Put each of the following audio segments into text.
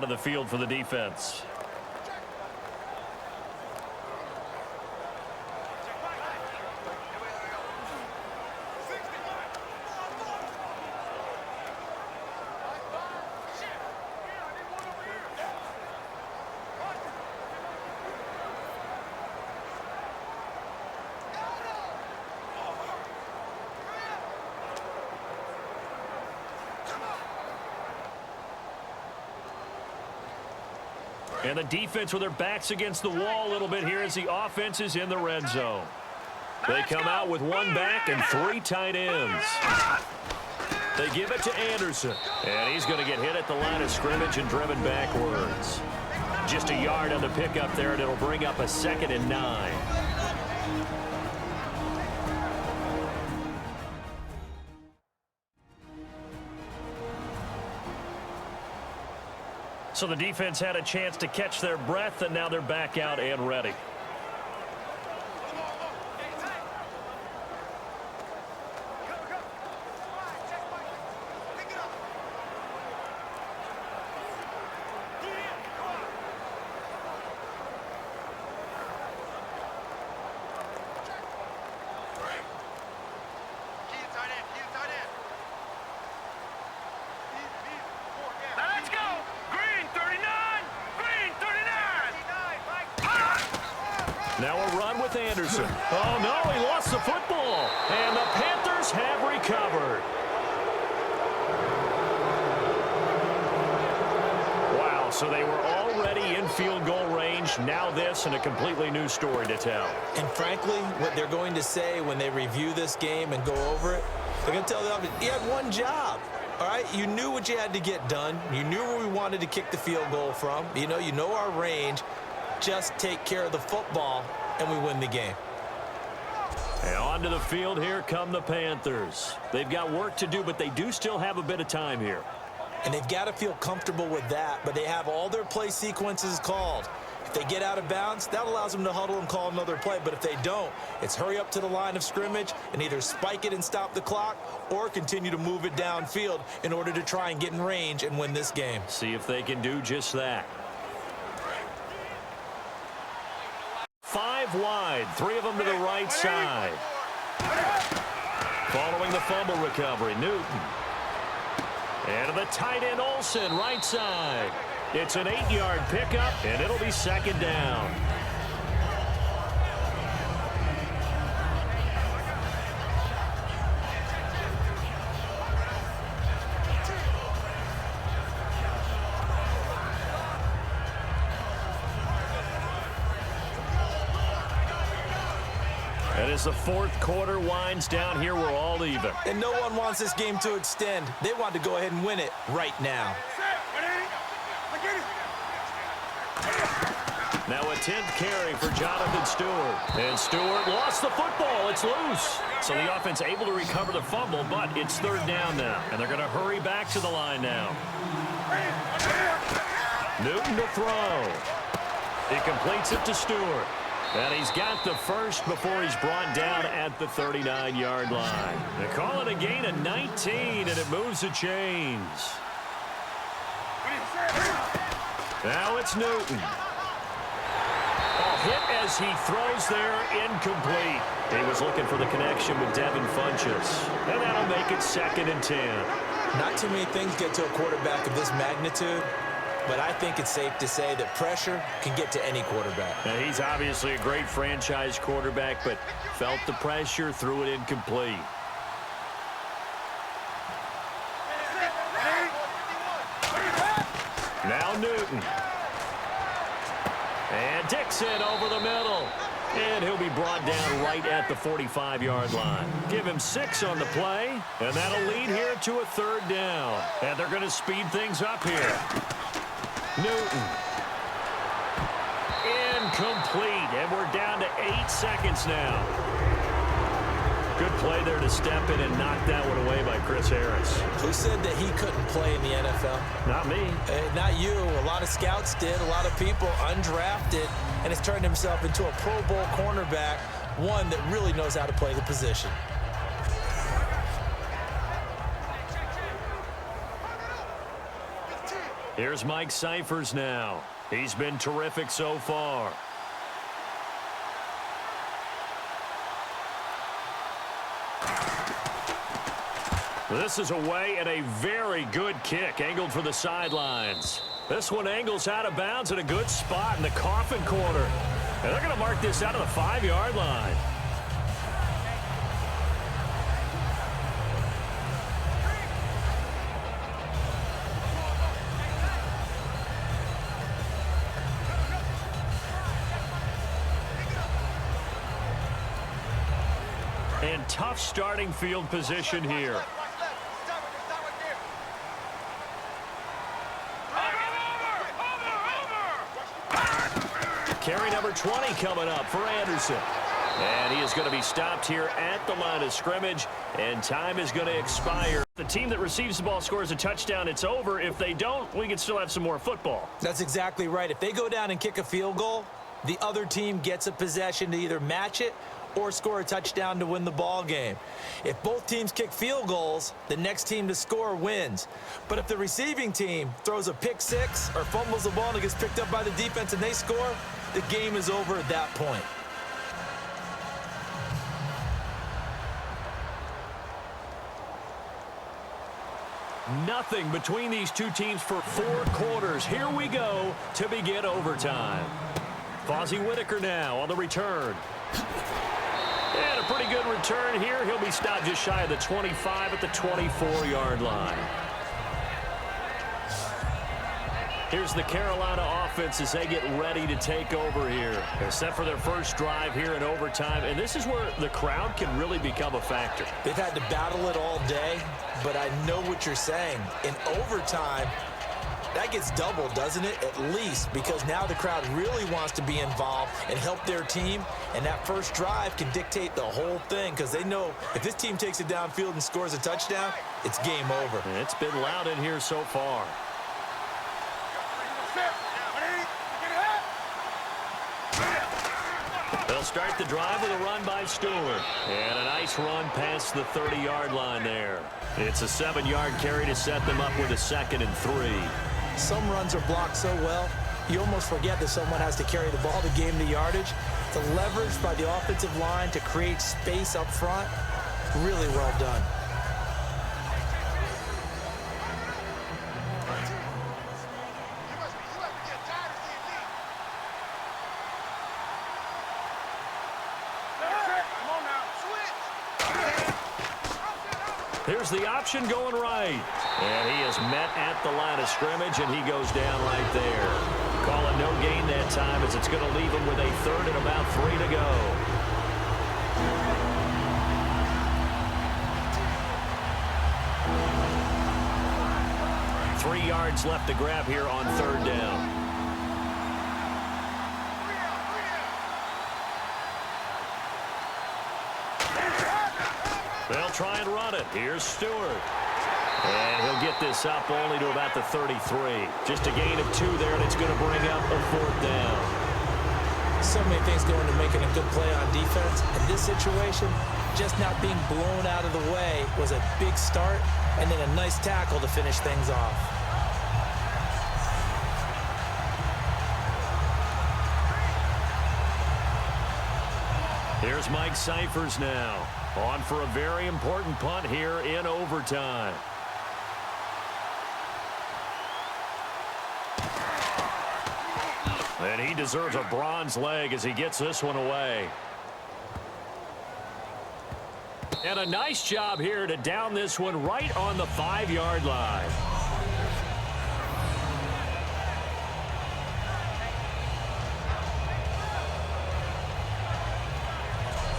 onto the field for the defense. And the defense with their backs against the wall a little bit here as the offense is in the red zone. They come out with one back and three tight ends. They give it to Anderson. And he's going to get hit at the line of scrimmage and driven backwards. Just a yard on the pickup there, and it'll bring up a 2nd and 9. So the defense had a chance to catch their breath, and now they're back out and ready. Now a run with Anderson. Oh, no, he lost the football. And the Panthers have recovered. Wow, so they were already in field goal range. Now this and a completely new story to tell. And frankly, what they're going to say when they review this game and go over it, they're going to tell them, you had one job. All right, you knew what you had to get done. You knew where we wanted to kick the field goal from. You know our range. Just take care of the football, and we win the game. And onto the field, here come the Panthers. They've got work to do, but they do still have a bit of time here. And they've got to feel comfortable with that, but they have all their play sequences called. If they get out of bounds, that allows them to huddle and call another play. But if they don't, it's hurry up to the line of scrimmage and either spike it and stop the clock or continue to move it downfield in order to try and get in range and win this game. See if they can do just that. 5 wide, 3 of them to the right side. Following the fumble recovery, Newton. And to the tight end, Olsen, right side. It's an 8-yard pickup, and it'll be 2nd down. And as the 4th quarter winds down here, we're all even. And no one wants this game to extend. They want to go ahead and win it right now. Now a 10th carry for Jonathan Stewart. And Stewart lost the football. It's loose. So the offense able to recover the fumble, but it's 3rd down now. And they're going to hurry back to the line now. Newton to throw. He completes it to Stewart. And he's got the first before he's brought down at the 39-yard line. They call it a gain of 19, and it moves the chains. Now it's Newton. Hit as he throws there, incomplete. He was looking for the connection with Devin Funchess. And that'll make it 2nd and 10. Not too many things get to a quarterback of this magnitude, but I think it's safe to say that pressure can get to any quarterback. Now, he's obviously a great franchise quarterback, but felt the pressure, threw it incomplete. Now Newton. And Dixon over the middle. And he'll be brought down right at the 45-yard line. Give him 6 on the play, and that'll lead here to a 3rd down. And they're going to speed things up here. Newton. Incomplete, and we're down to 8 seconds now. Good play there to step in and knock that one away by Chris Harris. Who said that he couldn't play in the NFL? Not me. Not you. A lot of scouts did. A lot of people undrafted, and has turned himself into a Pro Bowl cornerback, one that really knows how to play the position. Here's Mike Cyphers now. He's been terrific so far. This is away and a very good kick angled for the sidelines. This one angles out of bounds in a good spot in the coffin corner. And they're going to mark this out of the 5-yard line. And tough starting field position here. Carry number 20 coming up for Anderson. And he is going to be stopped here at the line of scrimmage, and time is going to expire. The team that receives the ball scores a touchdown, it's over. If they don't, we can still have some more football. That's exactly right. If they go down and kick a field goal, the other team gets a possession to either match it or score a touchdown to win the ball game. If both teams kick field goals, the next team to score wins. But if the receiving team throws a pick six or fumbles the ball and it gets picked up by the defense and they score, the game is over at that point. Nothing between these two teams for 4 quarters. Here we go to begin overtime. Fozzie Whitaker now on the return. And a pretty good return here. He'll be stopped just shy of the 25 at the 24-yard line. Here's the Carolina offense as they get ready to take over here. They're set for their first drive here in overtime, and this is where the crowd can really become a factor. They've had to battle it all day, but I know what you're saying. In overtime, that gets doubled, doesn't it? At least, because now the crowd really wants to be involved and help their team, and that first drive can dictate the whole thing because they know if this team takes it downfield and scores a touchdown, it's game over. And it's been loud in here so far. They'll start the drive with a run by Stewart. And a nice run past the 30-yard line there. It's a 7-yard carry to set them up with a 2nd and 3. Some runs are blocked so well, you almost forget that someone has to carry the ball to gain the yardage. The leverage by the offensive line to create space up front, really well done. Here's the option going right. And he is met at the line of scrimmage, and he goes down right there. Call it no gain that time as it's going to leave him with a 3rd and about 3 to go. Three yards left to grab here on 3rd down. They'll try and run it. Here's Stewart. And he'll get this up only to about the 33. Just a gain of 2 there, and it's going to bring up a 4th down. So many things go into making a good play on defense. In this situation, just not being blown out of the way was a big start, and then a nice tackle to finish things off. Here's Mike Cyphers now. On for a very important punt here in overtime. And he deserves a bronze leg as he gets this one away. And a nice job here to down this one right on the 5-yard line.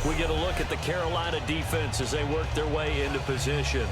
We get a look at the Carolina defense as they work their way into position.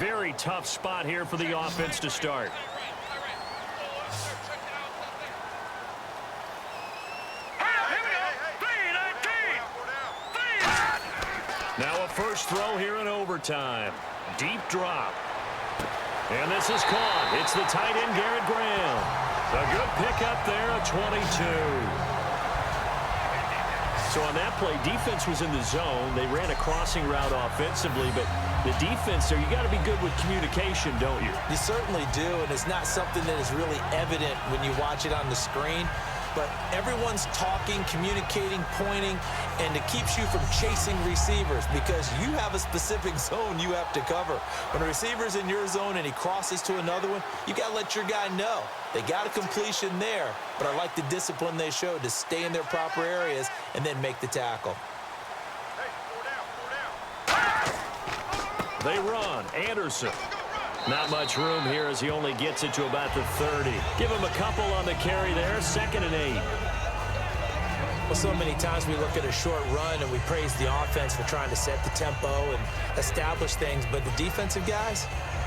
very tough spot here for the offense to start. Now a first throw here in overtime. Deep drop. And this is caught. It's the tight end, Garrett Graham. A good pickup there, a 22. So on that play, defense was in the zone. They ran a crossing route offensively, but the defense there, you got to be good with communication, don't you? You certainly do, and it's not something that is really evident when you watch it on the screen. But everyone's talking, communicating, pointing, and it keeps you from chasing receivers because you have a specific zone you have to cover. When a receiver's in your zone and he crosses to another one, you got to let your guy know. They got a completion there, but I like the discipline they showed to stay in their proper areas and then make the tackle. They run. Anderson. Not much room here as he only gets it to about the 30. Give him a couple on the carry there. 2nd and 8. Well, so many times we look at a short run and we praise the offense for trying to set the tempo and establish things. But the defensive guys,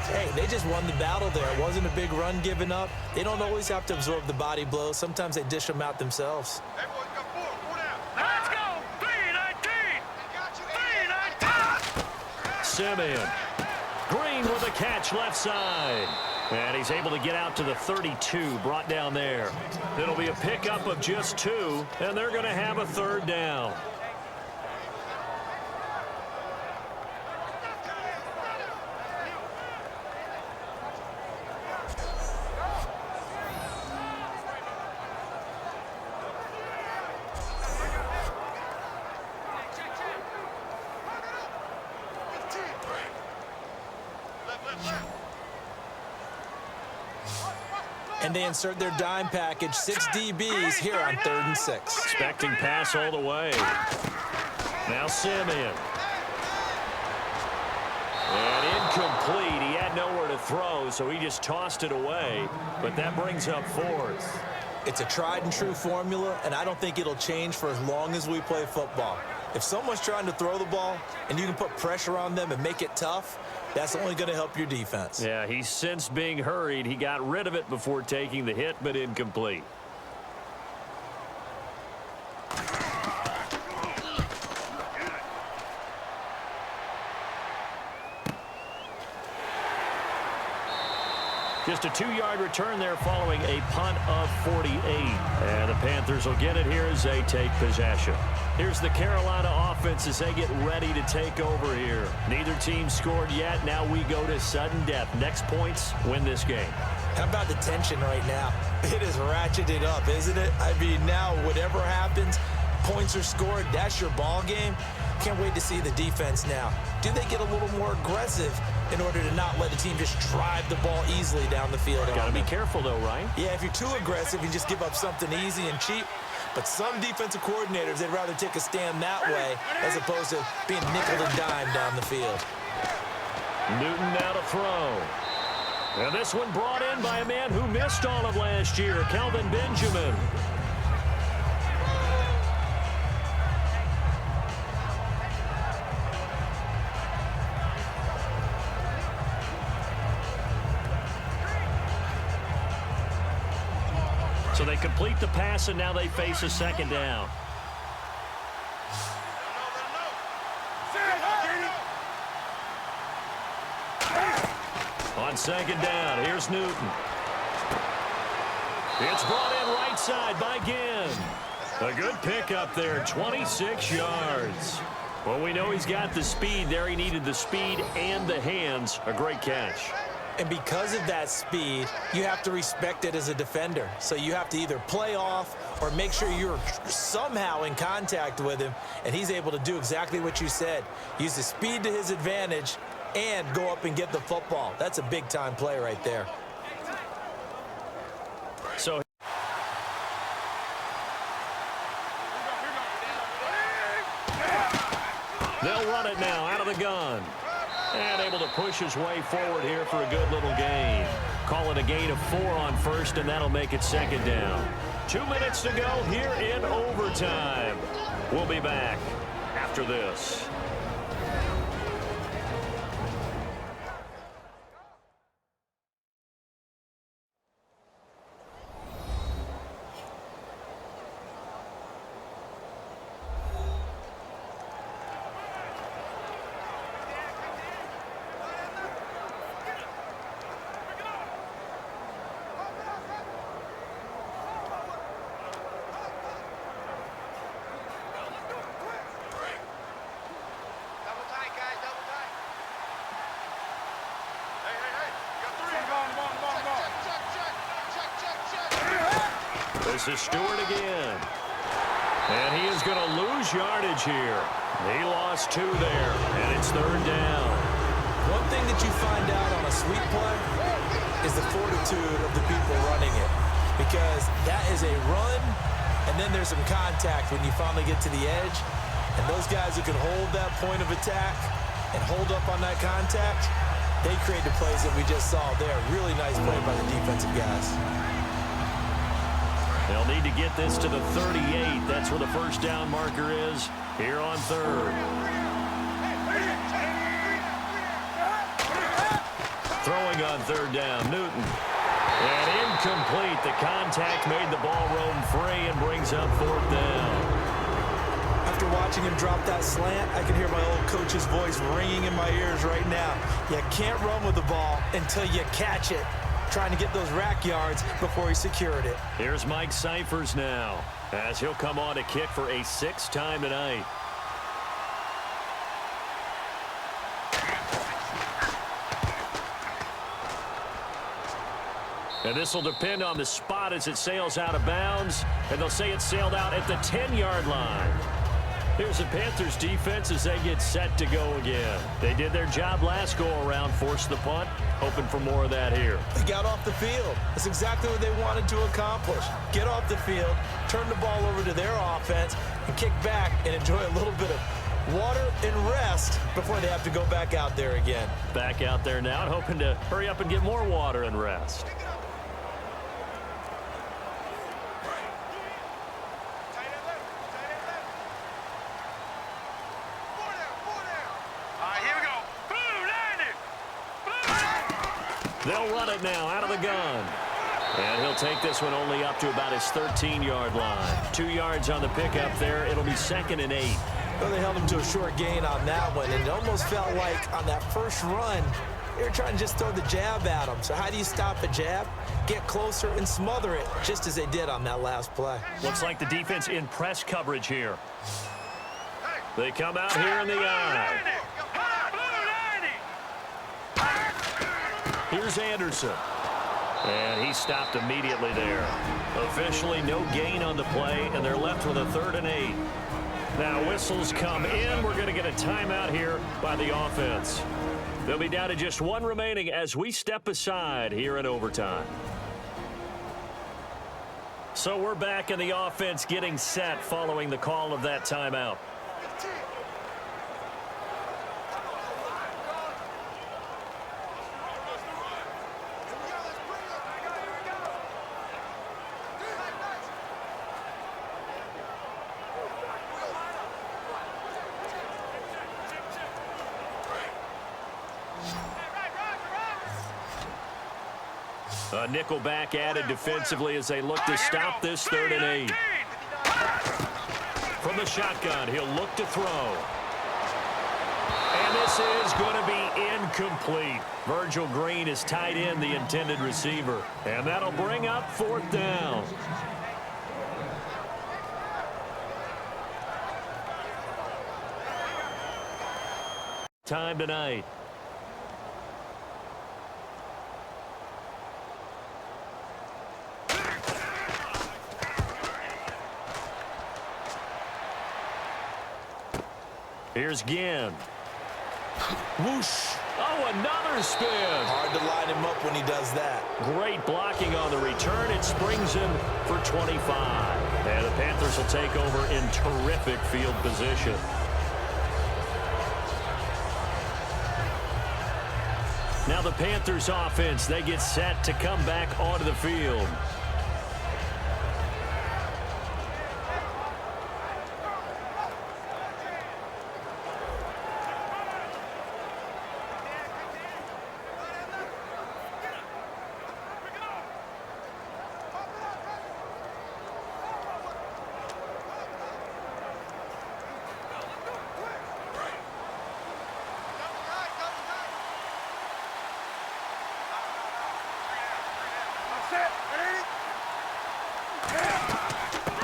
hey, they just won the battle there. It wasn't a big run given up. They don't always have to absorb the body blows. Sometimes they dish them out themselves. Let's go. 3-19. 3-19. Simeon. Green with a catch left side. And he's able to get out to the 32, brought down there. It'll be a pickup of just 2, and they're going to have a 3rd down. And they insert their dime package, 6 DBs here on 3rd and 6. Expecting pass all the way. Now Simeon. And incomplete. He had nowhere to throw, so he just tossed it away. But that brings up 4th. It's a tried and true formula, and I don't think it'll change for as long as we play football. If someone's trying to throw the ball and you can put pressure on them and make it tough, that's only going to help your defense. Yeah, he's since being hurried. He got rid of it before taking the hit, but incomplete. Just a 2-yard return there following a punt of 48. And the Panthers will get it here as they take possession. Here's the Carolina offense as they get ready to take over here. Neither team scored yet. Now we go to sudden death. Next points win this game. How about the tension right now? It is ratcheted up, isn't it? I mean, now whatever happens, points are scored, that's your ball game. Can't wait to see the defense now. Do they get a little more aggressive in order to not let the team just drive the ball easily down the field? Got to be careful, though, right? Yeah, if you're too aggressive, you just give up something easy and cheap. But some defensive coordinators, they'd rather take a stand that way as opposed to being nickel and dime down the field. Newton now to throw. And this one brought in by a man who missed all of last year, Kelvin Benjamin. So they complete the pass, and now they face a 2nd down. On 2nd down, here's Newton. It's brought in right side by Ginn. A good pickup there, 26 yards. Well, we know he's got the speed there. He needed the speed and the hands. A great catch. And because of that speed, you have to respect it as a defender. So you have to either play off or make sure you're somehow in contact with him, and he's able to do exactly what you said. Use the speed to his advantage and go up and get the football. That's a big-time play right there. So they'll run it now out of the gun. And able to push his way forward here for a good little gain. Call it a gain of 4 on 1st, and that'll make it 2nd down. 2 minutes to go here in overtime. We'll be back after this. This is Stewart again. And he is going to lose yardage here. He lost 2 there, and it's 3rd down. One thing that you find out on a sweep play is the fortitude of the people running it. Because that is a run, and then there's some contact when you finally get to the edge. And those guys who can hold that point of attack and hold up on that contact, they create the plays that we just saw there. Really nice play by the defensive guys. They'll need to get this to the 38. That's where the first down marker is here on 3rd. Throwing on 3rd down, Newton. And incomplete. The contact made the ball roam free and brings up 4th down. After watching him drop that slant, I can hear my old coach's voice ringing in my ears right now. You can't run with the ball until you catch it. Trying to get those rack yards before he secured it. Here's Mike Cyphers now, as he'll come on to kick for a 6th time tonight. And this will depend on the spot as it sails out of bounds, and they'll say it sailed out at the 10-yard line. Here's the Panthers defense as they get set to go again. They did their job last go-around, forced the punt, hoping for more of that here. They got off the field. That's exactly what they wanted to accomplish. Get off the field, turn the ball over to their offense, and kick back and enjoy a little bit of water and rest before they have to go back out there again. Back out there now and hoping to hurry up and get more water and rest. They'll run it now out of the gun. And he'll take this one only up to about his 13-yard line. 2 yards on the pickup there. It'll be 2nd and 8. Well, they held him to a short gain on that one, and it almost felt like on that first run, they were trying to just throw the jab at him. So how do you stop a jab? Get closer and smother it, just as they did on that last play. Looks like the defense in press coverage here. They come out here in the eye. Here's Anderson. And he stopped immediately there. Officially no gain on the play, and they're left with a 3rd and 8. Now whistles come in. We're going to get a timeout here by the offense. They'll be down to just 1 remaining as we step aside here in overtime. So we're back in the offense getting set following the call of that timeout. A nickelback added defensively as they look to stop this 3rd and 8. From the shotgun, he'll look to throw. And this is going to be incomplete. Virgil Green is tied in the intended receiver. And that'll bring up 4th down. Time tonight. Here's Ginn. Whoosh. Oh, another spin. Hard to line him up when he does that. Great blocking on the return. It springs him for 25. And the Panthers will take over in terrific field position. Now the Panthers offense, they get set to come back onto the field.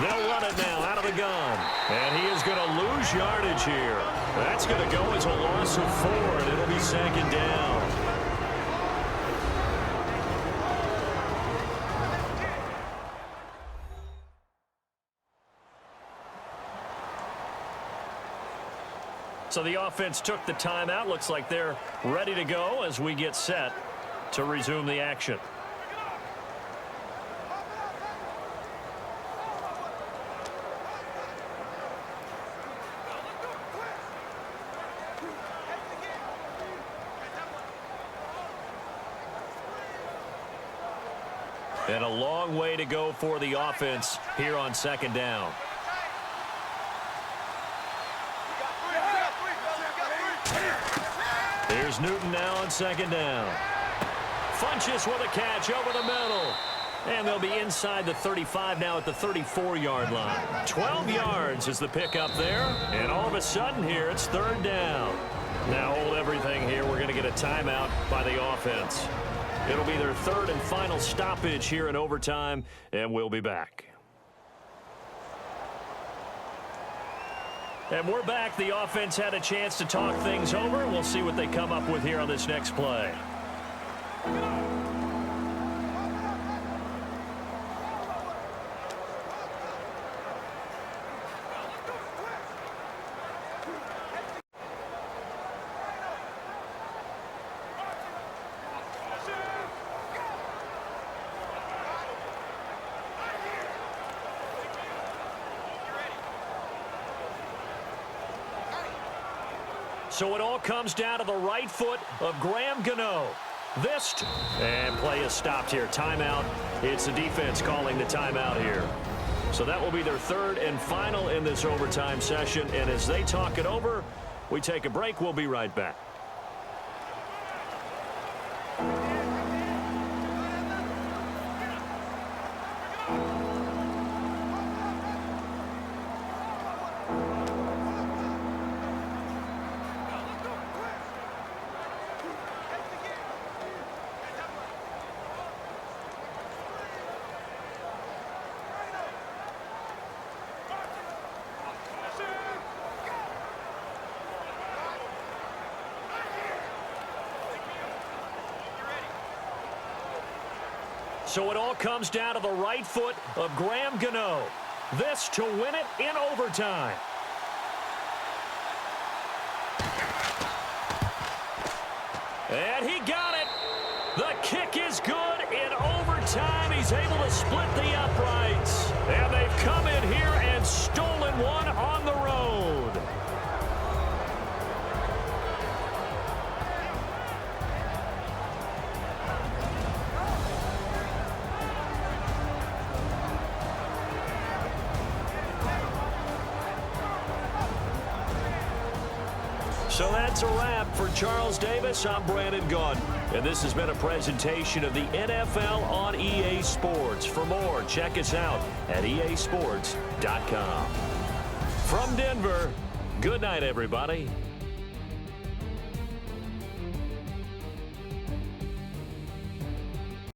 They'll run it now out of the gun. And he is going to lose yardage here. That's going to go as a loss of 4, and it'll be 2nd down. So the offense took the timeout. Looks like they're ready to go as we get set to resume the action. And a long way to go for the offense here on second down. Here's Newton now on second down. Funches with a catch over the middle. And they'll be inside the 35 now at the 34-yard line. 12 yards is the pickup there. And all of a sudden here, it's third down. Now hold everything here. We're going to get a timeout by the offense. It'll be their third and final stoppage here in overtime, and we'll be back. And we're back. The offense had a chance to talk things over. We'll see what they come up with here on this next play. So it all comes down to the right foot of Graham Gano. And play is stopped here. Timeout. It's the defense calling the timeout here. So that will be their third and final in this overtime session. And as they talk it over, we take a break. We'll be right back. So it all comes down to the right foot of Graham Gano. This to win it in overtime. And he got it. The kick is good in overtime. He's able to split the uprights. And they've come in here and stolen one on the road. So that's a wrap for Charles Davis. I'm Brandon Gunn. And this has been a presentation of the NFL on EA Sports. For more, check us out at easports.com. From Denver, good night, everybody.